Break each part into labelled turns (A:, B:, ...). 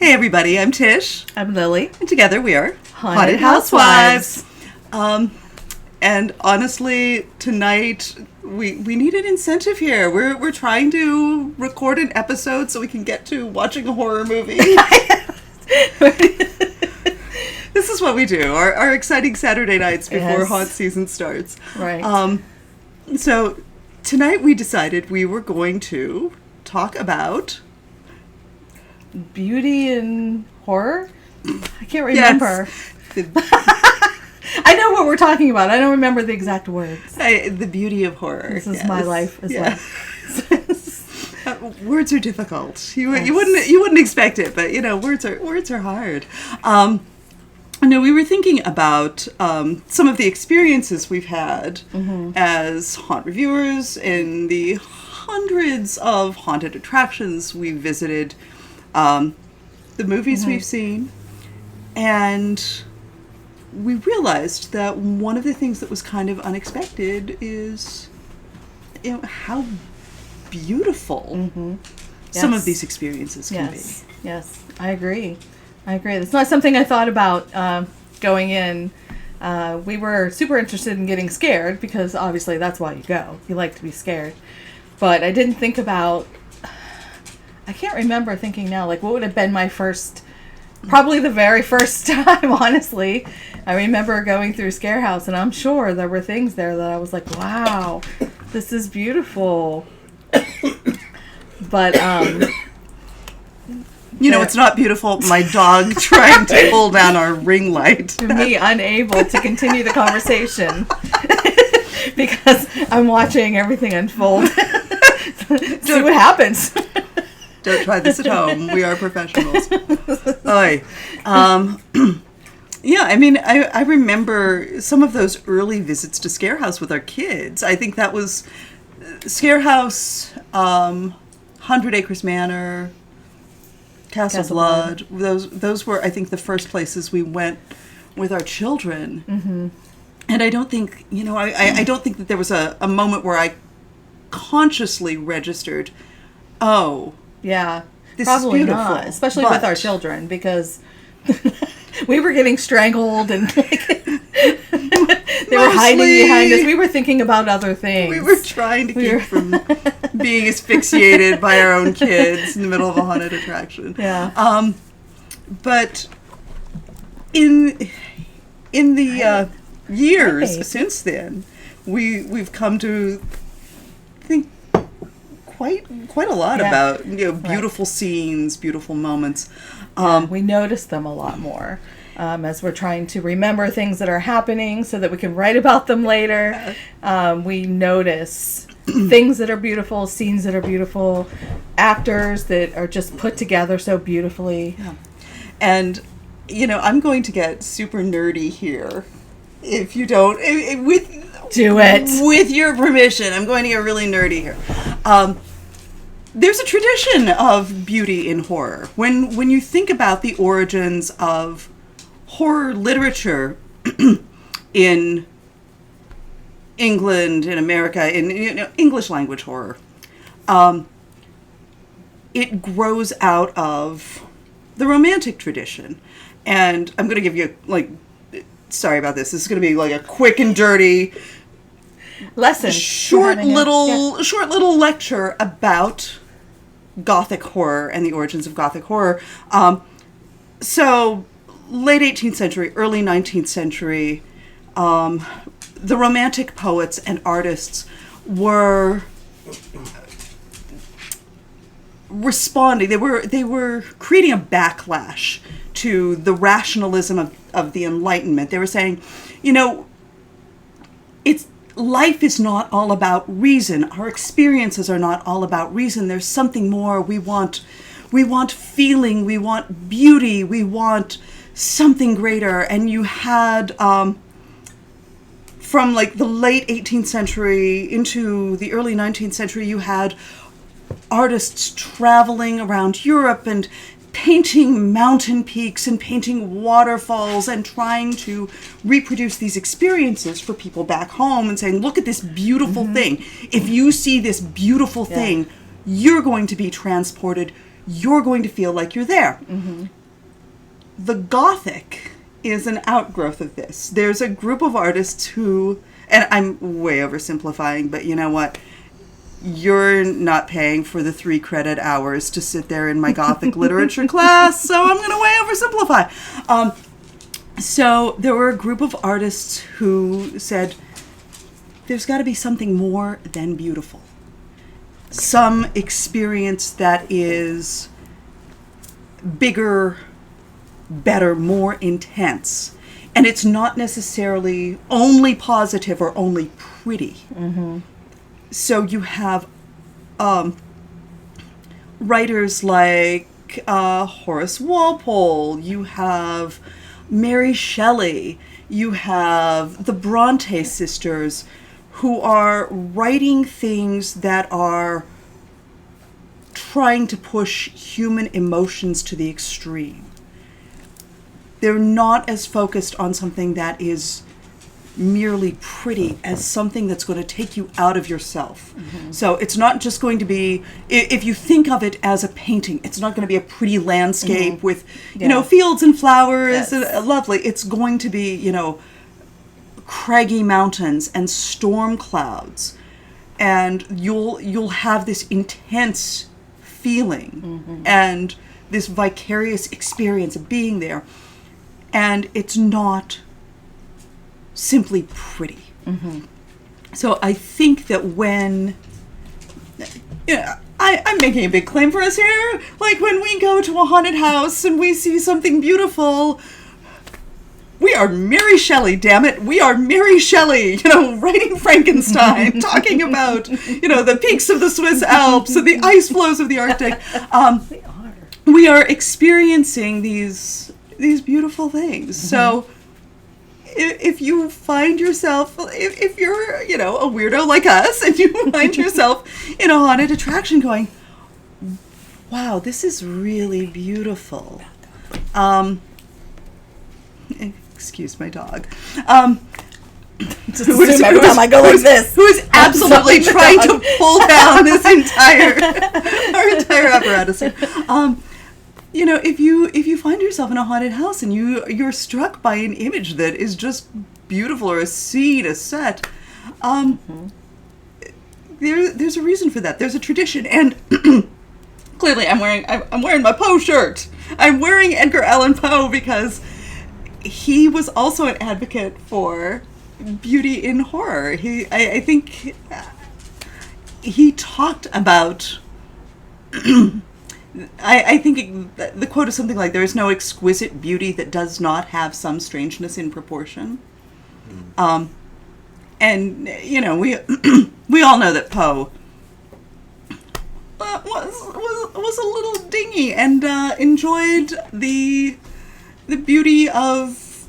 A: Hey everybody, I'm Tish.
B: I'm Lily.
A: And together we are
B: Haunted Housewives.
A: And honestly, tonight we need an incentive here. We're trying to record an episode so we can get to watching a horror movie. This is what we do. Our exciting Saturday nights before haunt season starts.
B: Right.
A: So tonight we decided we were going to talk about
B: Beauty and horror? I can't remember.
A: Yes.
B: I know what we're talking about. I don't remember the exact words.
A: The beauty of horror.
B: This is my life as
A: well. Words are difficult. You wouldn't expect it, but words are hard. We were thinking about some of the experiences we've had as haunt reviewers in the hundreds of haunted attractions we've visited, the movies we've seen, and we realized that one of the things that was kind of unexpected is how beautiful some of these experiences can be.
B: Yes, I agree. It's not something I thought about going in. We were super interested in getting scared because obviously that's why you go. You like to be scared. But I didn't think about... I can't remember thinking now, like, what would have been my first... Probably the very first time, honestly. I remember going through Scare House, and I'm sure there were things there that I was like, wow, this is beautiful. But,
A: it's not beautiful. My dog trying to pull down our ring light.
B: Me unable to continue the conversation because I'm watching everything unfold. See what happens.
A: Don't try this at home. We are professionals. Oy. I remember some of those early visits to Scare House with our kids. I think that was Scare House, 100 Acres Manor, Castle Blood. Those were, I think, the first places we went with our children. Mm-hmm. And I don't think, I don't think that there was a moment where I consciously registered,
B: yeah,
A: this
B: probably
A: is beautiful,
B: not, especially with our children, because we were getting strangled and they were hiding behind us. We were thinking about other things.
A: We were trying to keep from being asphyxiated by our own kids in the middle of a haunted attraction.
B: Yeah.
A: But in the years since then, we've come to think quite a lot about beautiful scenes, beautiful moments.
B: We notice them a lot more as we're trying to remember things that are happening so that we can write about them later. We notice things that are beautiful, scenes that are beautiful, actors that are just put together so beautifully.
A: Yeah. And I'm going to get super nerdy here. If you don't,
B: do it
A: with your permission. I'm going to get really nerdy here. There's a tradition of beauty in horror. When you think about the origins of horror literature in England, in America, in English language horror, it grows out of the Romantic tradition. And I'm going to give you sorry about this. This is going to be like a quick and dirty
B: lesson.
A: Short little lecture about Gothic horror and the origins of Gothic horror. So late 18th century, early 19th century, the Romantic poets and artists were responding. They were creating a backlash to the rationalism of the Enlightenment. They were saying, life is not all about reason. Our experiences are not all about reason. There's something more. We want feeling. We want beauty. We want something greater. And you had, from the late 18th century into the early 19th century, you had artists traveling around Europe and painting mountain peaks and painting waterfalls and trying to reproduce these experiences for people back home and saying, look at this beautiful thing. If you see this beautiful thing, you're going to be transported. you're going to feel like you're there. The Gothic is an outgrowth of this. There's a group of artists who, and I'm way oversimplifying, but you know what? You're not paying for the 3 credit hours to sit there in my Gothic literature class, so I'm going to way oversimplify. So there were a group of artists who said, there's got to be something more than beautiful. Some experience that is bigger, better, more intense. And it's not necessarily only positive or only pretty. So you have writers like Horace Walpole, you have Mary Shelley, you have the Bronte sisters, who are writing things that are trying to push human emotions to the extreme. They're not as focused on something that is merely pretty as something that's going to take you out of yourself. So it's not just going to be, if you think of it as a painting, it's not going to be a pretty landscape with, you know, fields and flowers and lovely. It's going to be, you know, craggy mountains and storm clouds, and you'll have this intense feeling and this vicarious experience of being there, and it's not simply pretty. So I think that when, I'm making a big claim for us here, like when we go to a haunted house and we see something beautiful, we are Mary Shelley, damn it. We are Mary Shelley, you know, writing Frankenstein, talking about, you know, the peaks of the Swiss Alps and the ice flows of the Arctic. We are experiencing these beautiful things. So if you find yourself, if you're, you know, a weirdo like us, and you find yourself in a haunted attraction going, wow, this is really beautiful. Excuse my dog.
B: Just assume every time I go like this.
A: Who is absolutely trying to pull down this our entire apparatus. You know, if you find yourself in a haunted house and you're struck by an image that is just beautiful, or a scene, a set, there's a reason for that. There's a tradition, and clearly I'm wearing my Poe shirt. I'm wearing Edgar Allan Poe because he was also an advocate for beauty in horror. I think he talked about. I think the quote is something like, "There is no exquisite beauty that does not have some strangeness in proportion." And you know, we all know that Poe was a little dingy and enjoyed the beauty of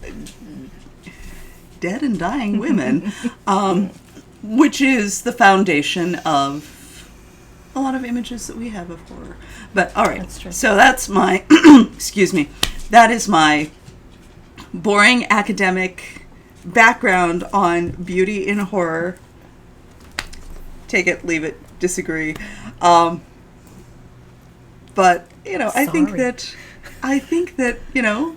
A: dead and dying women, which is the foundation of a lot of images that we have of horror. But all right, that's true. So that's my excuse me, that is my boring academic background on beauty in horror. Take it, leave it, disagree. But you know, I think that you know,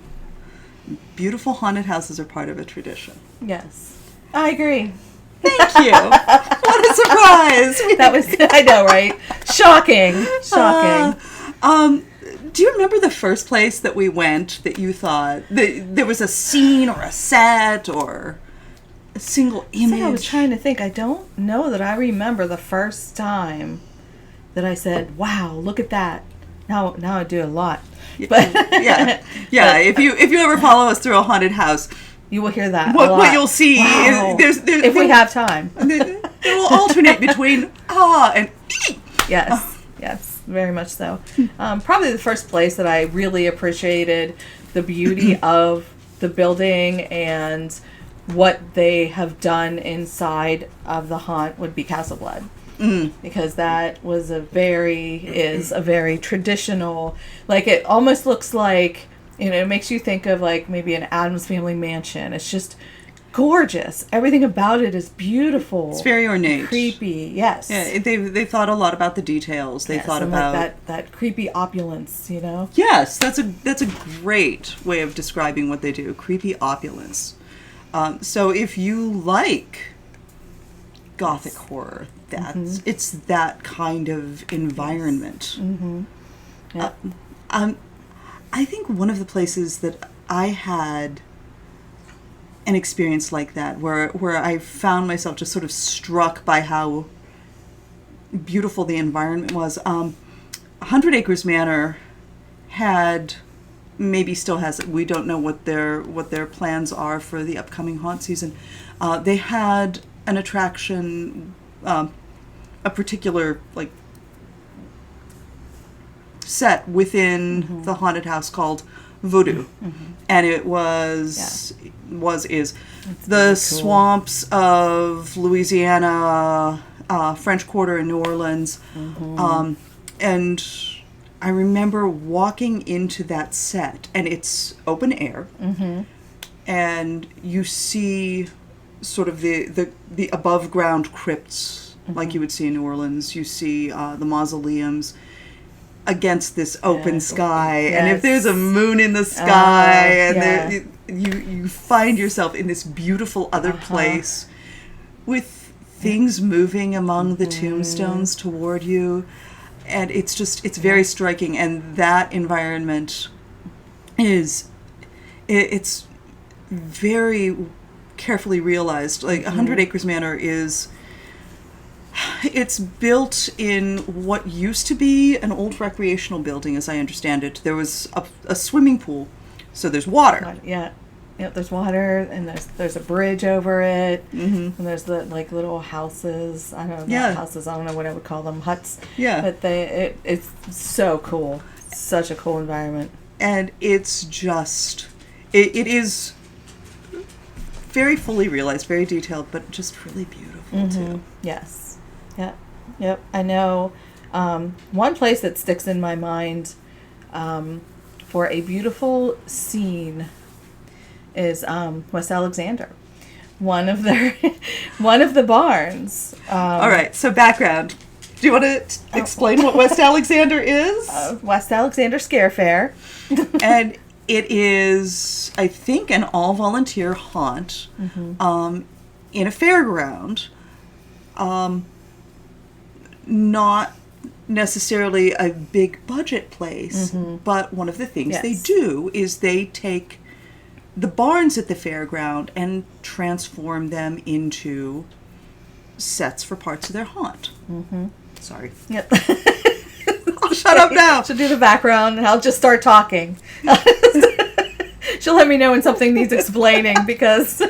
A: beautiful haunted houses are part of a tradition.
B: Yes, I agree.
A: Thank you. What a surprise!
B: That was, I know, right? Shocking.
A: Do you remember the first place that we went that you thought there was a scene or a set or a single image?
B: I was trying to think. I don't know that I remember the first time that I said, "Wow, look at that." Now I do a lot. But
A: yeah. If you ever follow us through a haunted house,
B: you will hear that.
A: What you'll see is
B: if we have time,
A: it will alternate between and
B: Yes, very much so. Probably the first place that I really appreciated the beauty of the building and what they have done inside of the haunt would be Castle Blood. Because that was is a very traditional, like, it almost looks like, you know, it makes you think of like maybe an Addams Family mansion. It's just gorgeous. Everything about it is beautiful.
A: It's very ornate.
B: Creepy, yes.
A: Yeah, they thought a lot about the details. They thought about
B: like that creepy opulence, you know?
A: Yes, that's a great way of describing what they do. Creepy opulence. So if you like gothic horror, it's that kind of environment.
B: Yeah.
A: I think one of the places that I had an experience like that, where I found myself just sort of struck by how beautiful the environment was. 100 Acres Manor had, maybe still has, we don't know what their plans are for the upcoming haunt season. They had an attraction, a particular like set within the haunted house called Voodoo, and it is the
B: cool.
A: swamps of Louisiana, French Quarter in New Orleans, and I remember walking into that set, and it's open air, and you see sort of the above ground crypts like you would see in New Orleans. You see the mausoleums against this open sky, and if there's a moon in the sky, and you find yourself in this beautiful other place with things moving among the tombstones toward you, and it's very striking. And that environment it's very carefully realized. Like 100 Acres Manor it's built in what used to be an old recreational building, as I understand it. There was a swimming pool, so there's water.
B: Yeah, there's water, and there's a bridge over it, and there's the like little houses. I don't know, not houses. I don't know what I would call them, huts.
A: Yeah,
B: but it's so cool. Such a cool environment,
A: and it's just it is very fully realized, very detailed, but just really beautiful too.
B: Yes. Yep. I know one place that sticks in my mind for a beautiful scene is West Alexander. One of the barns.
A: All right, so background. Do you want to explain what West Alexander is?
B: West Alexander Scare Fair.
A: And it is, I think, an all-volunteer haunt in a fairground. Not necessarily a big budget place, but one of the things they do is they take the barns at the fairground and transform them into sets for parts of their haunt. Sorry.
B: Yep.
A: I'll shut up now.
B: She'll do the background and I'll just start talking. She'll let me know when something needs explaining because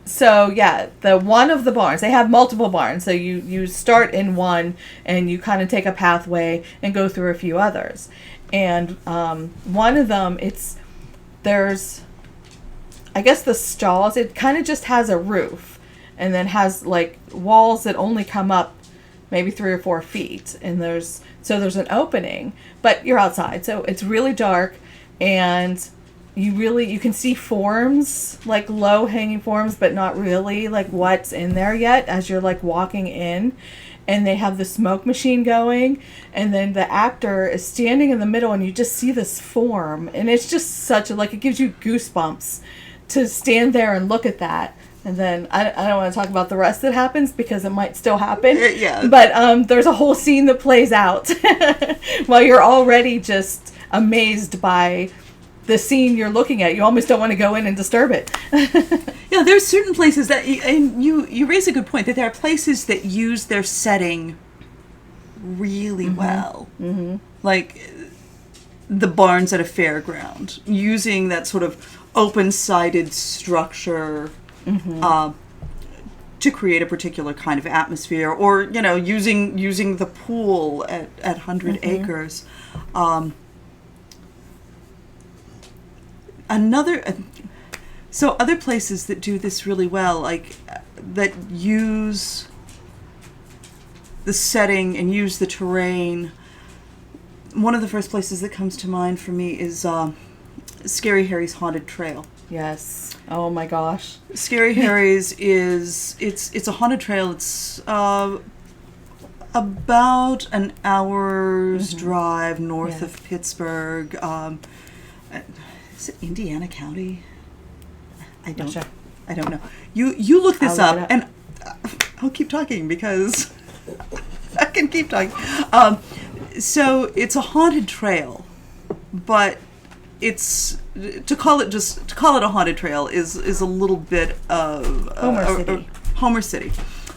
B: so yeah, the one of the barns, they have multiple barns. So you start in one and you kind of take a pathway and go through a few others. And one of them, there's, I guess the stalls, it kind of just has a roof and then has like walls that only come up maybe 3 or 4 feet. And there's an opening, but you're outside. So it's really dark and you can see forms, like low hanging forms, but not really like what's in there yet as you're like walking in. And they have the smoke machine going, and then the actor is standing in the middle and you just see this form, and it's just it gives you goosebumps to stand there and look at that. And then I don't want to talk about the rest that happens because it might still happen.
A: Yeah.
B: But there's a whole scene that plays out while you're already just amazed by the scene you're looking at. You almost don't want to go in and disturb it.
A: Yeah, there's certain places that, and you raise a good point, that there are places that use their setting really well. Like the barns at a fairground, using that sort of open-sided structure to create a particular kind of atmosphere, or using the pool at 100 Acres. Other places that do this really well, like that use the setting and use the terrain. One of the first places that comes to mind for me is Scary Harry's Haunted Trail.
B: Yes. Oh my gosh.
A: Scary Harry's it's a haunted trail. It's about an hour's drive north of Pittsburgh. Is it Indiana County? I don't know. You look this up, and I'll keep talking because I can keep talking. So it's a haunted trail, but it's to call it a haunted trail is a little bit of Homer City.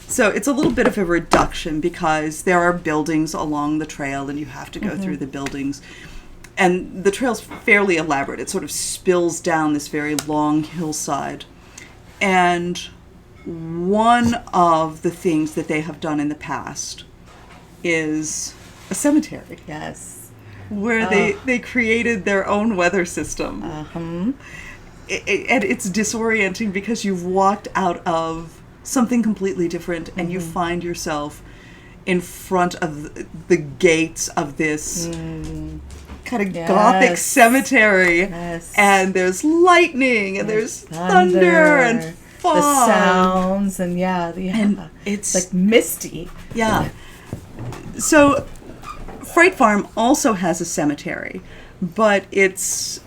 A: So it's a little bit of a reduction because there are buildings along the trail, and you have to go through the buildings. And the trail's fairly elaborate. It sort of spills down this very long hillside. And one of the things that they have done in the past is a cemetery.
B: Yes.
A: Where they created their own weather system. And it's disorienting because you've walked out of something completely different and you find yourself in front of the gates of this kind of gothic cemetery, and there's lightning and there's thunder and fog.
B: The sounds and and
A: it's
B: like misty.
A: Yeah. So Fright Farm also has a cemetery, but it's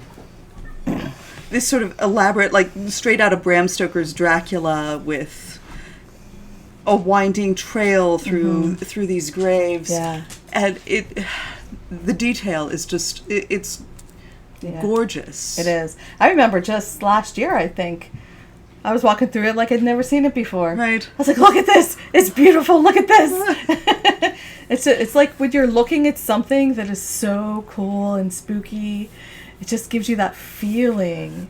A: this sort of elaborate, like straight out of Bram Stoker's Dracula, with a winding trail through these graves.
B: Yeah.
A: And the detail is just, it's gorgeous.
B: It is. I remember just last year, I think, I was walking through it like I'd never seen it before.
A: Right.
B: I was like, look at this. It's beautiful. Look at this. It's like when you're looking at something that is so cool and spooky, it just gives you that feeling.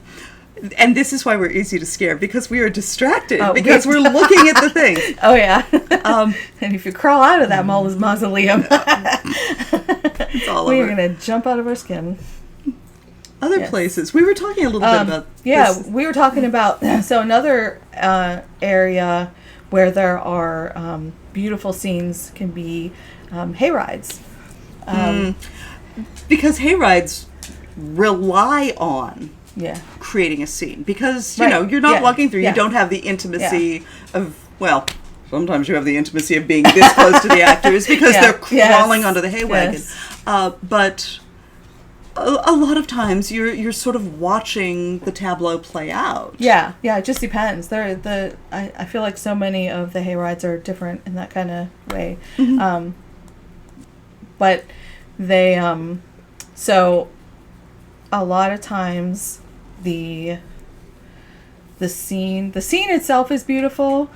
A: And this is why we're easy to scare, because we are distracted, because we're looking at the thing.
B: Oh, yeah. And if you crawl out of that mausoleum,
A: it's all
B: we're
A: over.
B: going to jump out of our skin.
A: Other places. We were talking a little bit about this.
B: We were talking about, so another area where there are beautiful scenes can be hayrides.
A: Because hayrides rely on creating a scene, because you know you're not walking through, you don't have the intimacy of, well, sometimes you have the intimacy of being this close to the actors because they're crawling onto the hay wagon, but a lot of times you're sort of watching the tableau play out. It
B: just depends. I feel like so many of the hayrides are different in that kind of way. But they so a lot of times the scene itself is beautiful,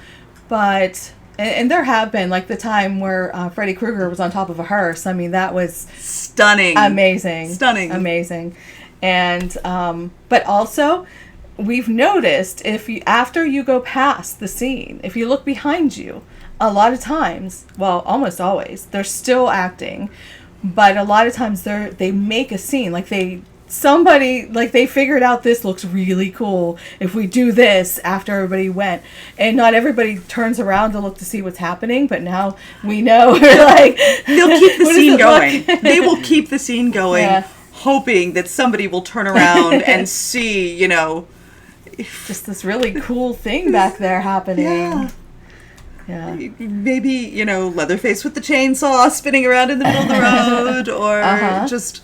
B: but and there have been, like the time where Freddy Krueger was on top of a hearse. I mean, that was
A: stunning,
B: amazing. And but also we've noticed, after you go past the scene, if you look behind you, a lot of times, well, almost always, they're still acting, but a lot of times they make a scene, like somebody, like they figured out this looks really cool if we do this after everybody went, and not everybody turns around to look to see what's happening, but now we know. Like,
A: they'll keep the scene going. They will keep the scene going, hoping that somebody will turn around and see,
B: just this really cool thing back there happening.
A: Maybe, Leatherface with the chainsaw spinning around in the middle of the road, or just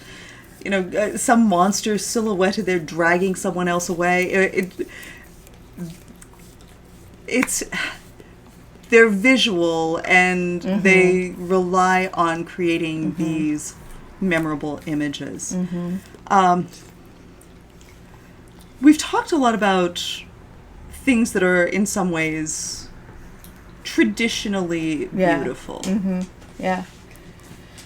A: some monster silhouetted there dragging someone else away. They're visual, and they rely on creating these memorable images. We've talked a lot about things that are in some ways traditionally beautiful.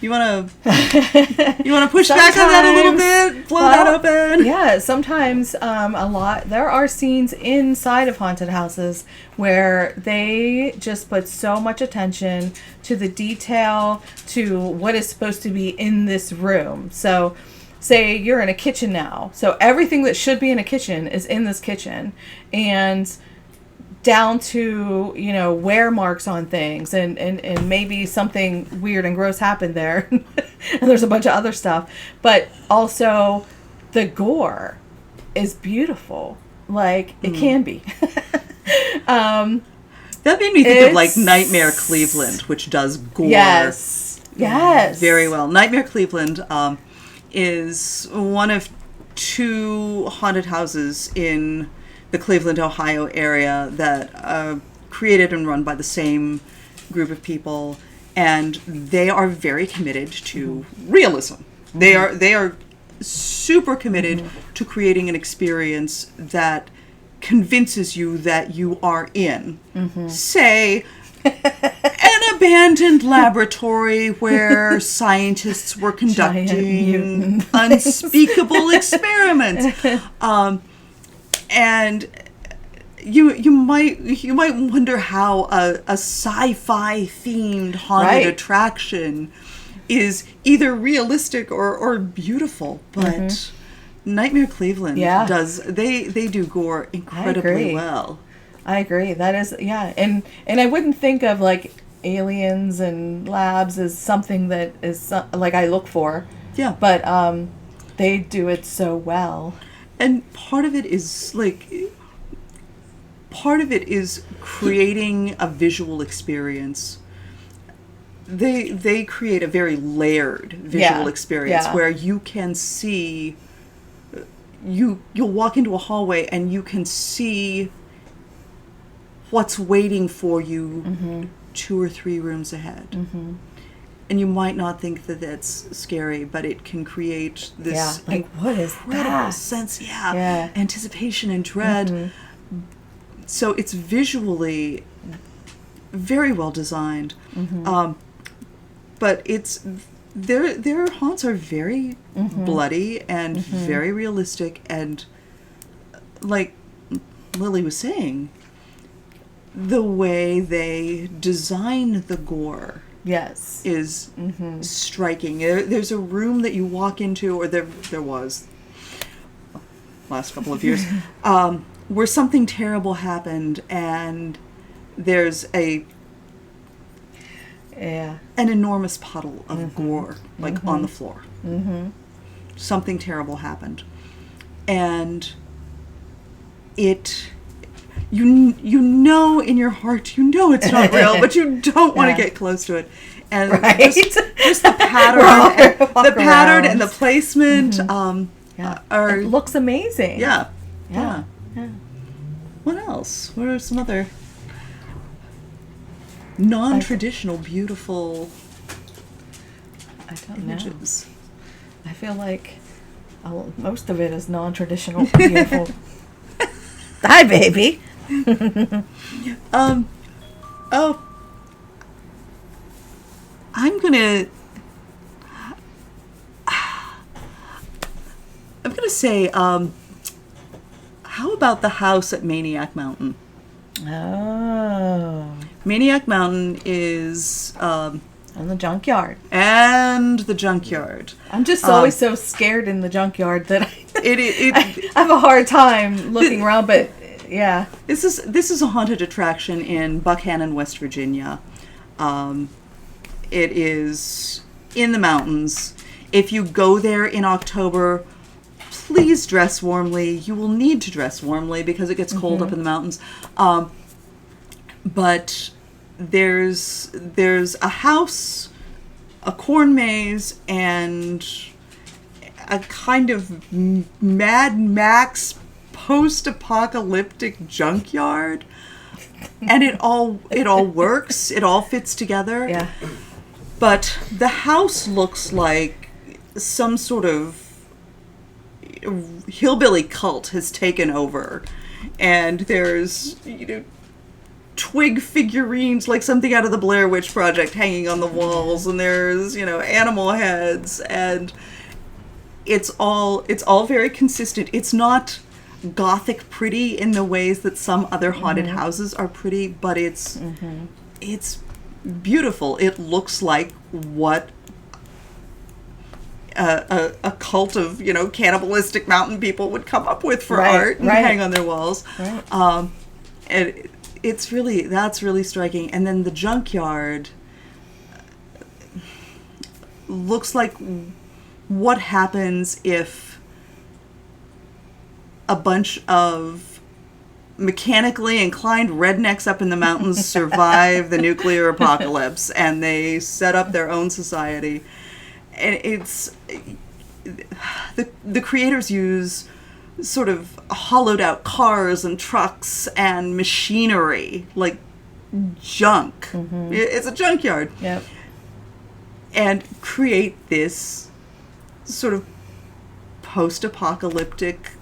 A: You want to push back on that a little bit? Blow that open?
B: Yeah, sometimes there are scenes inside of haunted houses where they just put so much attention to the detail, to what is supposed to be in this room. So say you're in a kitchen now. So everything that should be in a kitchen is in this kitchen. And down to, wear marks on things, and maybe something weird and gross happened there. And there's a bunch of other stuff. But also the gore is beautiful. like it can be.
A: That made me think of like Nightmare Cleveland, which does gore.
B: Yes.
A: Very well. Nightmare Cleveland is one of 2 haunted houses in the Cleveland, Ohio area that are created and run by the same group of people, and they are very committed to realism. They are super committed to creating an experience that convinces you that you are in, say, an abandoned laboratory where scientists were conducting unspeakable experiments, and you might wonder how a sci-fi themed haunted attraction is either realistic or beautiful, but Nightmare Cleveland does they do gore incredibly well.
B: I agree. That is, and I wouldn't think of like aliens and labs as something that is like I look for.
A: Yeah.
B: But they do it so well.
A: And part of it is creating a visual experience. They create a very layered visual experience where you can see you'll walk into a hallway and you can see what's waiting for you 2 or 3 rooms ahead. And you might not think that that's scary, but it can create this
B: like what is that
A: sense, anticipation and dread. So it's visually very well designed. But it's their haunts are very bloody and very realistic, and like Lily was saying, the way they design the gore is striking. There's a room that you walk into, or there was last couple of years, where something terrible happened, and there's an enormous puddle of gore on the floor. Something terrible happened, and you know in your heart it's not real, but you don't want to get close to it. And just the pattern and the placement
B: it looks amazing.
A: Yeah. What else? What are some other non-traditional beautiful images?
B: I feel like most of it is non-traditional beautiful. Hi, baby.
A: I'm gonna say, how about the house at Maniac Mountain?
B: Oh.
A: Maniac Mountain is
B: And the junkyard.
A: And the junkyard.
B: I'm just always so scared in the junkyard that
A: I
B: have a hard time looking around, but yeah.
A: This is a haunted attraction in Buckhannon, West Virginia. It is in the mountains. If you go there in October, please dress warmly. You will need to dress warmly because it gets cold up in the mountains. But there's a house, a corn maze, and a kind of Mad Max post-apocalyptic junkyard, and it all works. It all fits together.
B: Yeah.
A: But the house looks like some sort of hillbilly cult has taken over, and there's twig figurines like something out of the Blair Witch Project hanging on the walls, and there's animal heads, and it's all very consistent. It's not gothic pretty in the ways that some other haunted houses are pretty, but it's beautiful. It looks like what a cult of cannibalistic mountain people would come up with for art and hang on their walls. And that's really striking. And then the junkyard looks like what happens if a bunch of mechanically inclined rednecks up in the mountains survive the nuclear apocalypse, and they set up their own society. And it's the creators use sort of hollowed out cars and trucks and machinery, like junk. It's a junkyard.
B: Yep.
A: And create this sort of post-apocalyptic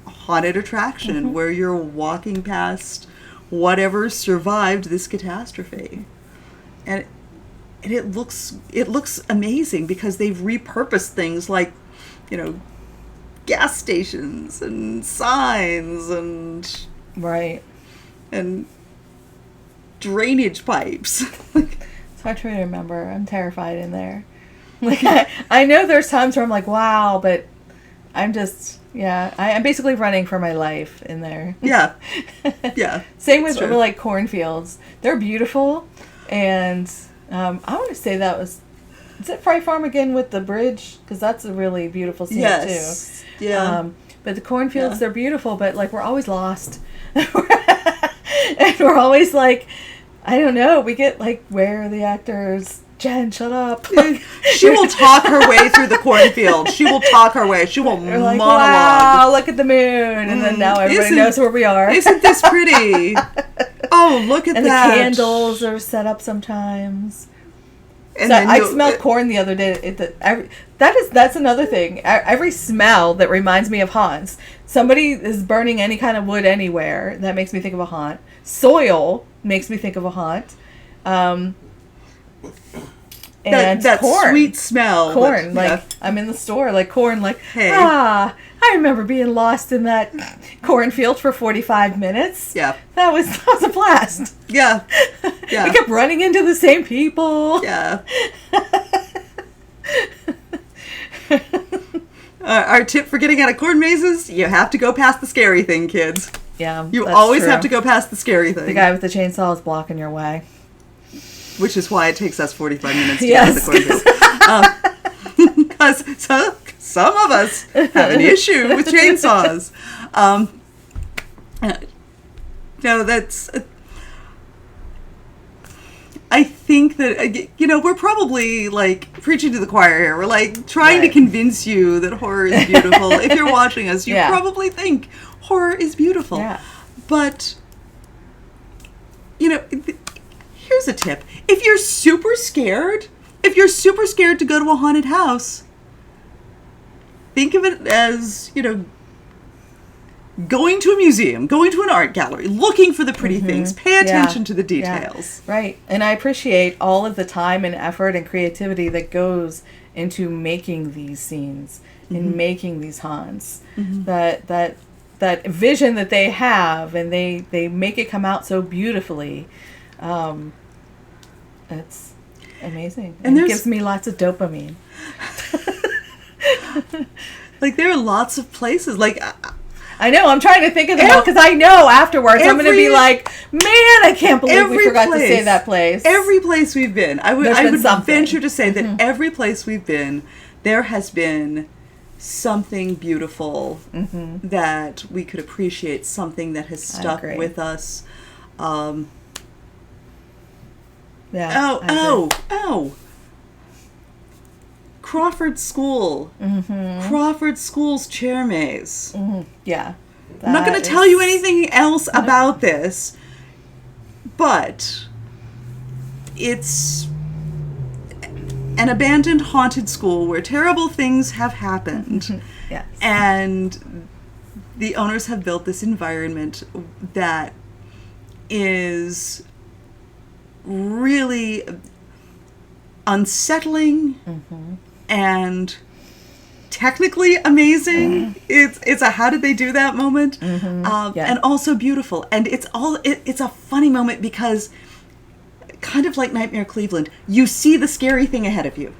A: haunted attraction where you're walking past whatever survived this catastrophe. And it looks amazing because they've repurposed things like, gas stations and signs and
B: Right.
A: and drainage pipes.
B: It's hard to remember. I'm terrified in there. Like I know there's times where I'm like, wow, but I'm just, I'm basically running for my life in there.
A: Yeah.
B: Same with like cornfields. They're beautiful, and I want to say is it Fry Farm again with the bridge? Because that's a really beautiful scene
A: yes.
B: too.
A: Yeah.
B: But the cornfields, they're beautiful, but like we're always lost, and we're always like, I don't know. We get like, where are the actors? Jen, shut up.
A: She will talk her way through the cornfield. She will talk her way. She will
B: like,
A: monologue.
B: Wow, look at the moon. And then now everybody knows where we are.
A: Isn't this pretty? Oh, look at
B: and
A: that.
B: And the candles are set up sometimes.
A: And
B: so I smelled corn the other day. That's another thing. Every smell that reminds me of haunts. Somebody is burning any kind of wood anywhere. That makes me think of a haunt. Soil makes me think of a haunt. And
A: that
B: corn.
A: Sweet smell.
B: Corn. I'm in the store, like corn, like, hey. I remember being lost in that cornfield for 45 minutes.
A: Yeah.
B: That was a blast.
A: Yeah.
B: Yeah. We kept running into the same people.
A: Yeah. Our tip for getting out of corn mazes, you have to go past the scary thing, kids.
B: Yeah.
A: You always have to go past the scary thing.
B: The guy with the chainsaw is blocking your way.
A: Which is why it takes us 45 minutes to get out of the cornfield. Because some of us have an issue with chainsaws. No, that's... I think that, we're probably, like, preaching to the choir here. We're, like, trying to convince you that horror is beautiful. If you're watching us, you probably think horror is beautiful.
B: Yeah.
A: But, here's a tip. If you're super scared to go to a haunted house, think of it as, going to a museum, going to an art gallery, looking for the pretty things, pay attention to the details.
B: Yeah. Right. And I appreciate all of the time and effort and creativity that goes into making these scenes and making these haunts. That vision that they have, and they make it come out so beautifully. It's amazing. And it gives me lots of dopamine.
A: Like, there are lots of places. Like,
B: I know. I'm trying to think of them all, because I know afterwards I'm going to be like, man, I can't believe we forgot to say that place.
A: Every place we've been. I would venture to say that every place we've been, there has been something beautiful that we could appreciate, something that has stuck with us. Crawford School. Crawford School's chair maze.
B: Yeah.
A: I'm not going to tell you anything else about this, but it's an abandoned haunted school where terrible things have happened.
B: Yes.
A: And the owners have built this environment that is really unsettling and technically amazing. It's a how did they do that moment, and also beautiful. And it's a funny moment because, kind of like Nightmare Cleveland, you see the scary thing ahead of you.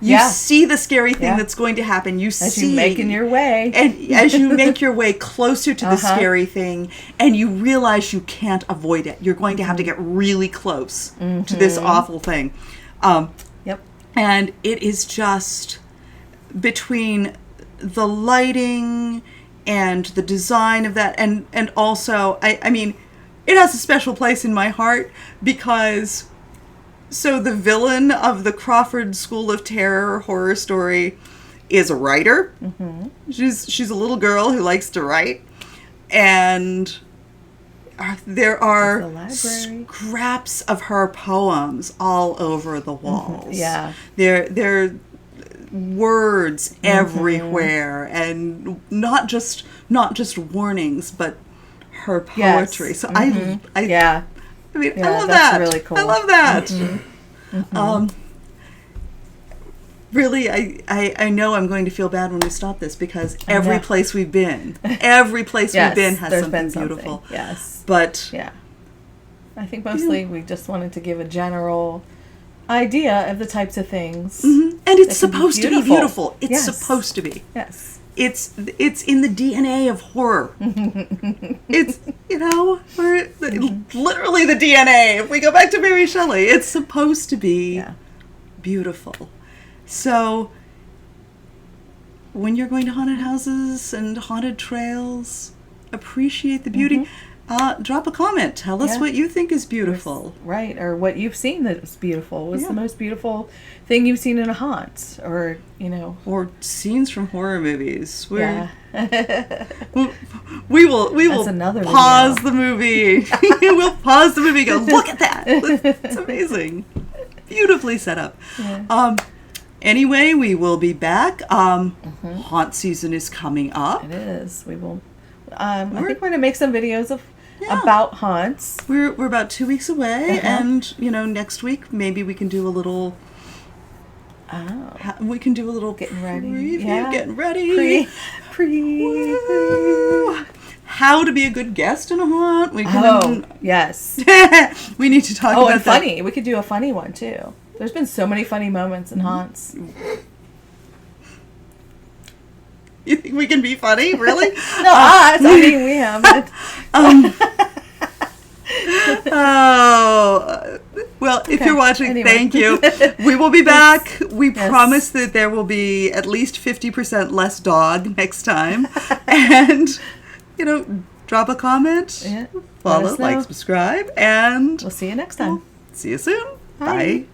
A: You see the scary thing that's going to happen. As
B: you're making your way,
A: and as you make your way closer to the scary thing, and you realize you can't avoid it. You're going to have to get really close to this awful thing. And it is just, between the lighting and the design of that, and also, I mean, it has a special place in my heart because, so the villain of the Crawford School of Terror horror story is a writer. Mm-hmm. She's a little girl who likes to write, and there are scraps of her poems all over the walls.
B: Mm-hmm. Yeah,
A: they're words mm-hmm. everywhere, and not just warnings, but her poetry. Yes. So mm-hmm. I mean,
B: yeah,
A: I love that.
B: Really cool.
A: I love that.
B: Mm-hmm. Mm-hmm.
A: Really, I know I'm going to feel bad when we stop this because every place we've been, yes, we've been has something beautiful.
B: Yes,
A: but
B: yeah, I think mostly we just wanted to give a general idea of the types of things,
A: mm-hmm. and it's supposed to be beautiful. It's supposed to be.
B: Yes.
A: It's in the DNA of horror. It's, literally the DNA. If we go back to Mary Shelley, it's supposed to be beautiful. So when you're going to haunted houses and haunted trails, appreciate the beauty. Mm-hmm. Drop a comment. Tell us what you think is beautiful.
B: Right, or what you've seen that was beautiful. What's the most beautiful thing you've seen in a haunt? Or,
A: or scenes from horror movies. We will pause the movie. We'll pause the movie and go, look at that. It's amazing. Beautifully set up. Yeah. Anyway, we will be back. Haunt season is coming up.
B: It is. We will. I think we're going to make some videos about haunts.
A: We're about 2 weeks away, and next week maybe we can do a little. We can do a little
B: getting ready.
A: Preview, getting ready. How to be a good guest in a haunt. We can,
B: yes.
A: We need to talk about
B: and funny. We could do a funny one too. There's been so many funny moments in haunts.
A: You think we can be funny? Really?
B: No, us. I mean, we haven't.
A: Well, if you're watching, thank you. We will be back. We promise that there will be at least 50% less dog next time. And, drop a comment, follow, like, subscribe, and
B: we'll see you next time.
A: See you soon. Bye.